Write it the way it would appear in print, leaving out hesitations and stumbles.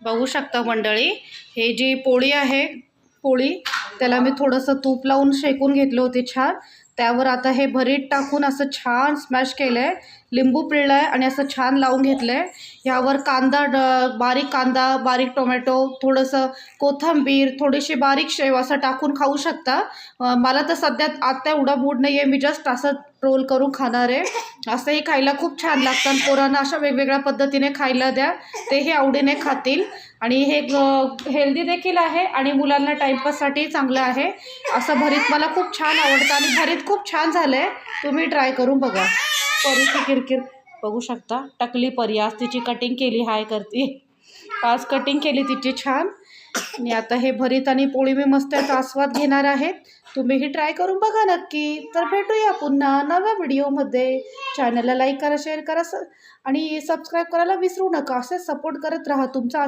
बघू शकता मंडळी, हे जी पोळी आहे पोळी त्याला मी थोडंसं तूप लावून शेकून घेतले होते छान. त्यावर आता हे भरीत टाकून असं छान स्मॅश केलं आहे, लिंबू पिळलं आहे आणि असं छान लावून घेतलं आहे. ह्यावर कांदा, बारीक टोमॅटो, थोडंसं कोथिंबीर, थोडीशी बारीक शेव असं टाकून खाऊ शकता. मला तर सध्या आता एवढा मूड नाही आहे, मी जस्ट असं रोल करून खाणार आहे. असंही खायला खूप छान लागतं. पोरांना अशा वेगवेगळ्या पद्धतीने खायला द्या, तेही आवडीने खातील. आणि हे हेल्दी देखील आहे आणि मुलांना टाईमपाससाठी चांगलं आहे. असं भरीत मला खूप छान आवडतं आणि भरीत खूप छान झालं आहे. तुम्ही ट्राय करून बघा. परीची किरकिर बघू शकता. टकली परी आज तिची कटिंग केली, हाय करते. आज कटिंग केली तिची छान. आणि आता हे भरीत आणि पोळी मी मस्त याचा आस्वाद घेणार आहेत. तुम्हीही ट्राय करून बघा नक्की. तर भेटूया पुन्हा नव्या व्हिडिओमध्ये. चॅनलला लाईक करा, शेअर करा आणि सबस्क्राईब करायला विसरू नका. असे सपोर्ट करत राहा. तुमचा